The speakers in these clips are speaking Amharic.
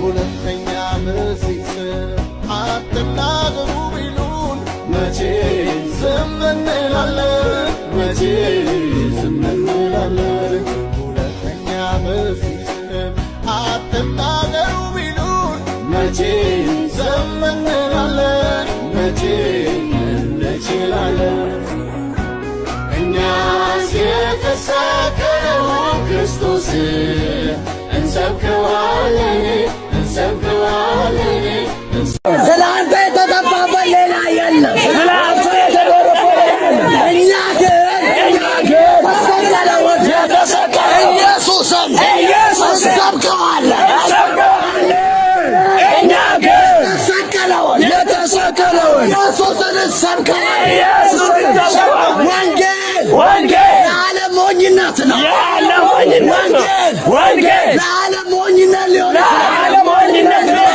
ሁለተኛ ምሲስ አትናገሩ ቢሉን መቼ ዝም እንላለን? መቼ ዝም እንላለን? ሁለተኛ ምሲስ አትናገሩ ቢሉን መቼ ዝም እንላለን? መቼ እንችላለን? እኛስ የተሰቀለውን ክርስቶስ እንሰብከዋለን እንሰብከዋለን። ስላንተ የተጠፋበት ሌላ የለም፣ ስላንተ የተደረፈው እኛ ግን ተሰቀለውን ኢየሱስን እንሰብከዋለን። እኛ ግን የተሰቀለውን ኢየሱስን እንሰብከዋለን። ወንጌል ለዓለም ሞኝነት ነው። ወንጌል ለዓለም ሞኝነት ሊሆን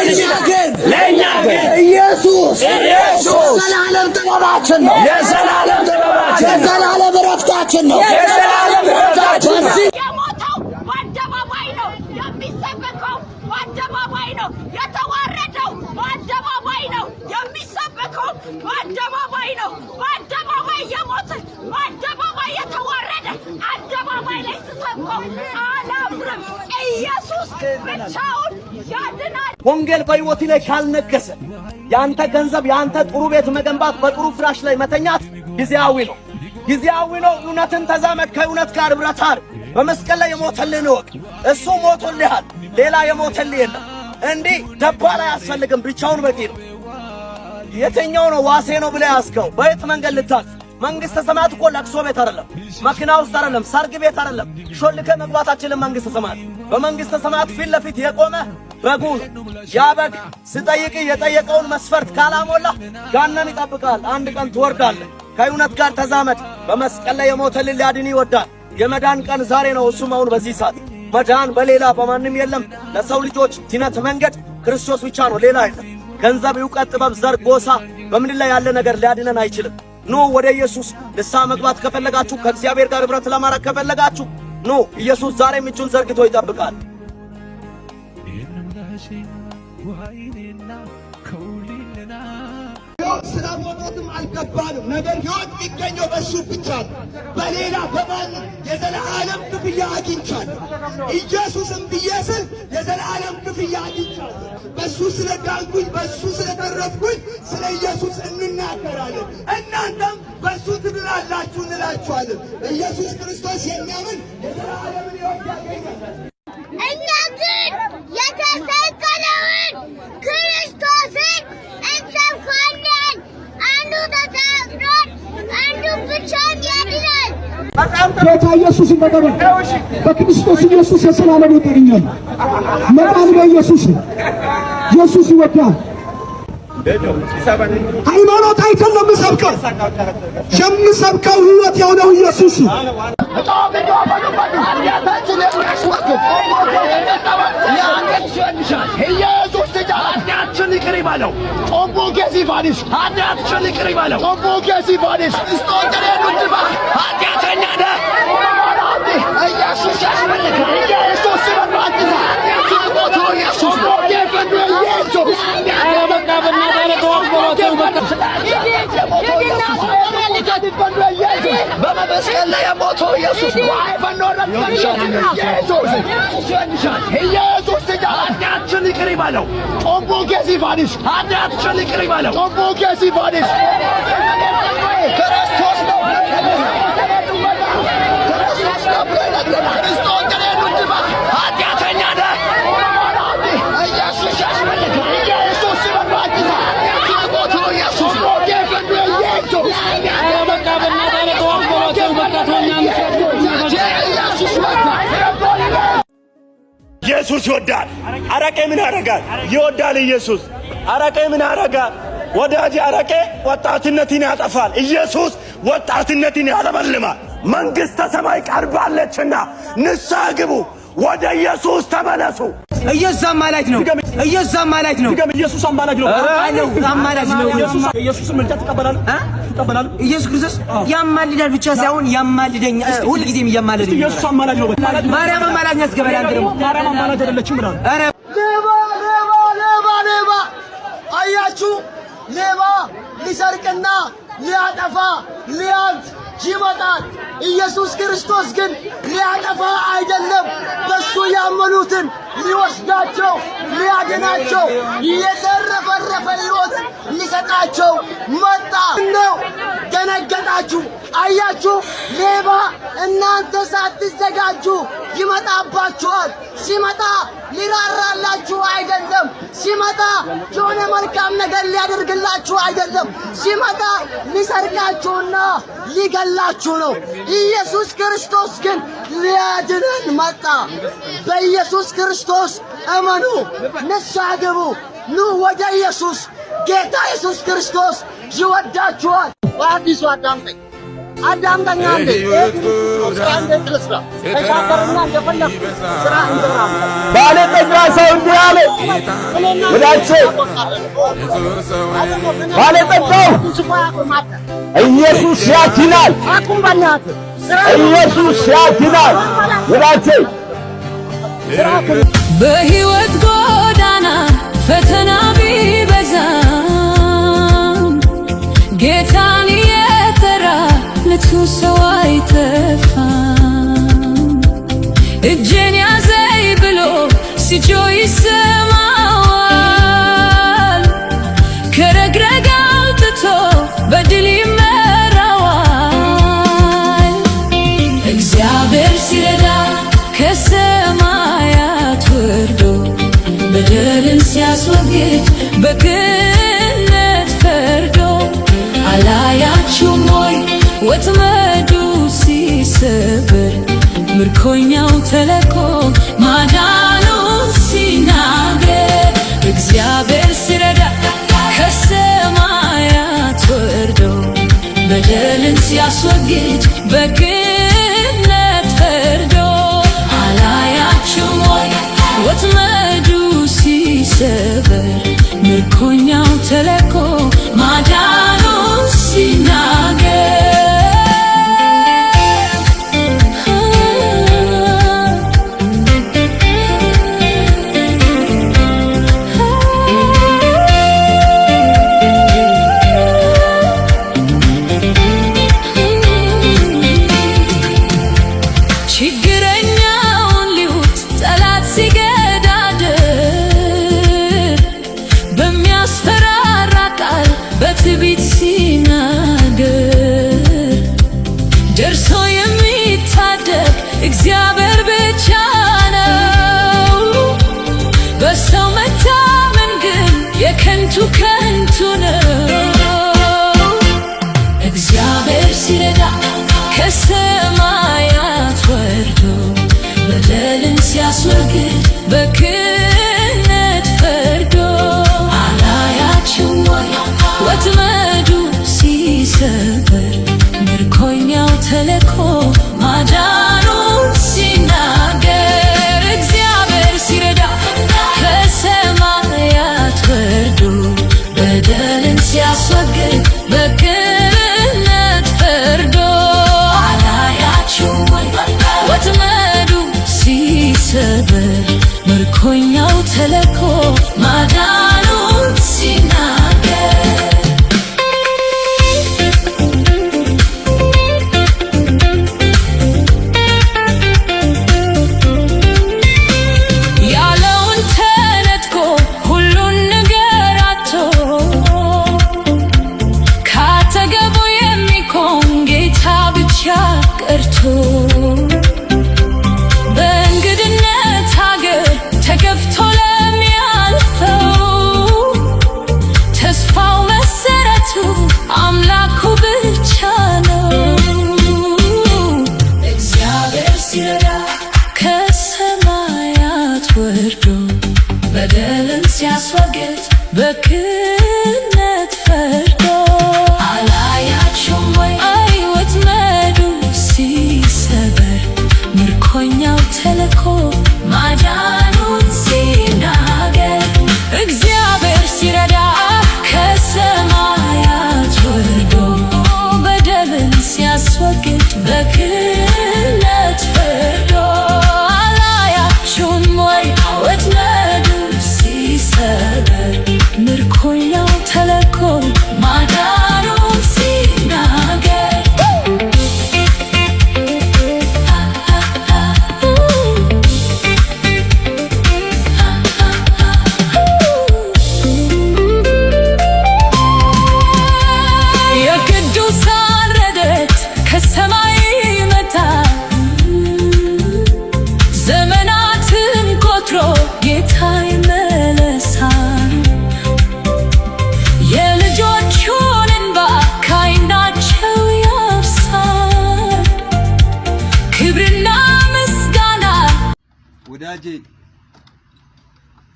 ይችላል። ለእኛ ግን ኢየሱስ የዘላለም ጥበባችን ነው። የዘላለም ዕረፍታችን ነው። የሞተው በአደባባይ ነው የሚሰበከው፣ በአደባባይ ነው የተዋረደው፣ በአደባባይ ነው የሚሰበከው፣ በአደባባይ ነው። በአደባባይ የሞተ በአደባባይ የተዋረደ አደባባይ ላይ ስሰብከው አላፍርም። ኢየሱስ ብቻውን ያድናል። ወንጌል በሕይወት ላይ ካልነገሰ ያንተ ገንዘብ ያንተ ጥሩ ቤት መገንባት በጥሩ ፍራሽ ላይ መተኛት ጊዜያዊ ነው። እውነትን ተዛመድ፣ ከእውነት ጋር ህብረት አድርግ። በመስቀል ላይ የሞተልህን እወቅ። እሱ ሞቶልሃል፣ ሌላ የሞተልህ የለም። እንዲህ ደባል አያስፈልግም፣ ብቻውን በቂ ነው። የትኛው ነው ዋሴ ነው ብለህ ያዝከው? በየት መንገድ ልታልፍ? መንግሥተ ሰማያት እኮ ለቅሶ ቤት አይደለም፣ መኪና ውስጥ አይደለም፣ ሰርግ ቤት አይደለም። ሾልከ መግባታችንን መንግሥተ ሰማያት በመንግሥተ ሰማያት ፊት ለፊት የቆመ በጉ ነው። ያ በግ ስጠይቅ የጠየቀውን መስፈርት ካላሞላ ጋነን ይጠብቃል። አንድ ቀን ትወርዳለህ። ከእውነት ጋር ተዛመድ። በመስቀል ላይ የሞተልን ሊያድን ይወዳል። የመዳን ቀን ዛሬ ነው። እሱም አሁን በዚህ ሰዓት። መዳን በሌላ በማንም የለም። ለሰው ልጆች ድነት መንገድ ክርስቶስ ብቻ ነው፣ ሌላ የለም። ገንዘብ፣ ዕውቀት፣ ጥበብ፣ ዘር፣ ጎሳ በምድር ላይ ያለ ነገር ሊያድነን አይችልም። ኑ ወደ ኢየሱስ። ንስሐ መግባት ከፈለጋችሁ፣ ከእግዚአብሔር ጋር ኅብረት ለማድረግ ከፈለጋችሁ ኑ። ኢየሱስ ዛሬም እጁን ዘርግቶ ይጠብቃል። ስለ ሞቶትም አልገባንም። ነገር ሕይወት የሚገኘው በእሱ ብቻ ነው፣ በሌላ በማንም የዘላለም ክፍያ አግኝቻለሁ። ኢየሱስም ብዬ ስል የዘላለም ክፍያ አግኝቻለሁ። በእሱ ስለ ዳንኩኝ፣ በእሱ ስለ ተረፍኩኝ፣ ስለ ኢየሱስ እንናገራለን። እናንተም በእሱ ትድናላችሁ እንላችኋለን። ኢየሱስ ክርስቶስ የሚያምን የዘላለምን ሕይወት ያገኛል። እኛ ግን የተሰቀለውን ክርስቶስን እንሰብካለን። አንዱ ተሰቅሏል፣ አንዱ ብቻውን ያድናል። ጌታ ኢየሱስን ተቀበል። በክርስቶስ ኢየሱስ የሰላም ሕይወት ያገኛል። መዳን በኢየሱስ ነው። ኢየሱስ ይወዳል። ሃይማኖት አይደለም የምሰብከው ሕይወት የሆነው ኢየሱስ ነው። በመስቀል ላይ የሞተው ኢየሱስ ነው። ኢየሱስ ኃጢአታችንን ይቅር ይበለው። ጦምቦ ጌሲፋኒስ ኃጢአታችንን ይቅር ይበለው። ጦምቦ ጌሲፋኒስ ክርስቶስ ነው። ኃጢአተኛ ነህ። ኢየሱስ ያስፈልግ። ኢየሱስ ሲበባጭታ ሞተው ኢየሱስ ነው። ኢየሱስ ይወዳል። አረቄ ምን ያረጋል? ይወዳል ኢየሱስ። አረቄ ምን ያረጋል? ወዳጅ አረቄ ወጣትነትን ያጠፋል። ኢየሱስ ወጣትነትን ያለመልማል። መንግሥተ ሰማይ ቀርባለችና ንስሐ ግቡ፣ ወደ ኢየሱስ ተመለሱ። ኢየሱስ አማላጅ ነው። ኢየሱስ አማላጅ ነው። ኢየሱስ አማላጅ ነው። አማላጅ ነው። ኢየሱስ ምልጃ ትቀበላለህ? ኢየሱስ ክርስቶስ ያማልዳል ብቻ ሳይሆን ያማልደኛል። እስቲ ሁሉ ጊዜም ያማልደኛል። ኢየሱስ አማላጅ ነው። ማርያም አማላጅ ናት። ገበላ አንተ ደግሞ ማርያም አማላጅ አይደለችም ብለዋል። ሊወስዳቸው ሊያድናቸው የተረፈረፈ ሕይወት ሊሰጣቸው መጣ ነው። ደነገጣችሁ? አያችሁ? ሌባ እናንተ ሳትዘጋጁ ይመጣባችኋል። ሲመጣ ሊራራላችሁ አይደለም። ሲመጣ የሆነ መልካም ነገር ሊያደርግላችሁ አይደለም። ሲመጣ ሊሰርቃችሁና ሊገላችሁ ነው። ኢየሱስ ክርስቶስ ግን ሊያድነን መጣ። በኢየሱስ ክርስቶስ እመኑ፣ ንስሐ ግቡ፣ ኑ ወደ ኢየሱስ። ጌታ ኢየሱስ ክርስቶስ ይወዳችኋል። በአዲሱ አዳምጠኝ አንዴ ባለጠጋ ሰው እንዲህ አለ ወዳጄ፣ ባለጠጋው ኢየሱስ ያድናል፣ ኢየሱስ ያድናል ወዳጄ። በሕይወት ጎዳና ፈተና ቢበዛም ጌታን የጠራ ለቱ ሰው አይጠፋም። እጄን ያዘኝ ብሎ ሲጮህ ይሰማዋል። ከረግረግ አውጥቶ በድል ይመራዋል። እግዚአብሔር ሲረዳ ከሰማያት ወርዶ በደልን ሲያስወግድ በቅንነት ፈርዶ አላያችሁም ወይ ወጥመዱ ሲሰበር ምርኮኛው ተለቆ ማዳኑ ሲናገር። እግዚአብሔር ሲረዳ ከሰማያት ወርዶ በደልን ሲያስወግድ በቅንነት ፈርዶ አላያችሁም ወይ ወጥመዱ ሲሰበር ምርኮኛው ተለቆ ማዳኑ ሲናገር። ችግረኛውን ሊውጥ ጠላት ሲገዳደር በሚያስፈራራ ቃል በትዕቢት ሲናገር ደርሶ የሚታደግ እግዚአብሔር ብቻ ነው። በሰው መታመን ግን የከንቱ ከንቱ ነው። እግዚአብሔር ሲረዳ ከሰማያት ወርዶ በደልን ሲያስወግድ በቅንነት ፈርዶ አላያችሁም ወይ ወጥመዱ ሲሰበር ምርኮኛው ተለቆ ማዳኑ ሲናገር። እግዚአብሔር ሲረዳ ከሰማያት ወርዶ በደልን ሲያስወግድ በቅንነት ፈርዶ አላያችሁም ወይ ወጥመዱ ሲሰበር ምርኮኛው ተለቆ ማዳኑ ሲናገር። ያለውን ተነጥቆ ሁሉን ነገር አጥቶ ካጠገቡ የሚቆም ጌታ ብቻ ቀርቶ በእንግድነት ሀገር ተገፍቶ ለሚያልፈው ተስፋው መሰረቱ አምላኩ ብቻ ነው። እግዚአብሔር ሲረዳ ከሰማያት ወርዶ በደልን ሲያስወግድ በቅንነት ፈርዶ አላያችሁም ወይ ወጥመዱ ሲሰበር ምርኮኛው ተለቆ ማዳኑን ሲናገር። እግዚአብሔር ሲረዳ ከሰማያት ወርዶ በደልን ሲያስወግድ በቅንነት ፈርዶ አላያችሁም ወይ ወጥመዱ ሲሰበር ምርኮኛው ተለቆ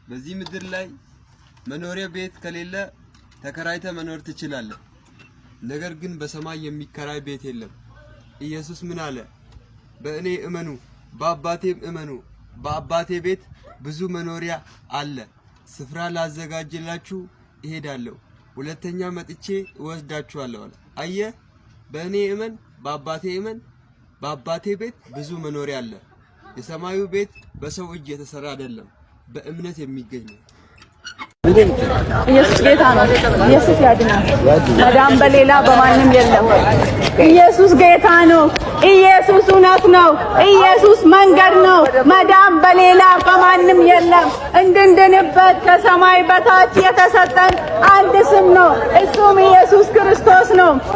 በዚህ ምድር ላይ መኖሪያ ቤት ከሌለ ተከራይተ መኖር ትችላለህ። ነገር ግን በሰማይ የሚከራይ ቤት የለም። ኢየሱስ ምን አለ? በእኔ እመኑ በአባቴም እመኑ፣ በአባቴ ቤት ብዙ መኖሪያ አለ። ስፍራ ላዘጋጅላችሁ እሄዳለሁ፣ ሁለተኛ መጥቼ እወስዳችኋለሁ አለ። አየህ፣ በእኔ እመን በአባቴ እመን፣ በአባቴ ቤት ብዙ መኖሪያ አለ። የሰማዩ ቤት በሰው እጅ የተሰራ አይደለም፣ በእምነት የሚገኝ ነው። ኢየሱስ ጌታ ነው። ኢየሱስ ያድናል። መዳን በሌላ በማንም የለም። ኢየሱስ ጌታ ነው። ኢየሱስ እውነት ነው። ኢየሱስ መንገድ ነው። መዳን በሌላ በማንም የለም። እንድንድንበት ከሰማይ በታች የተሰጠን አንድ ስም ነው። እሱም ኢየሱስ ክርስቶስ ነው።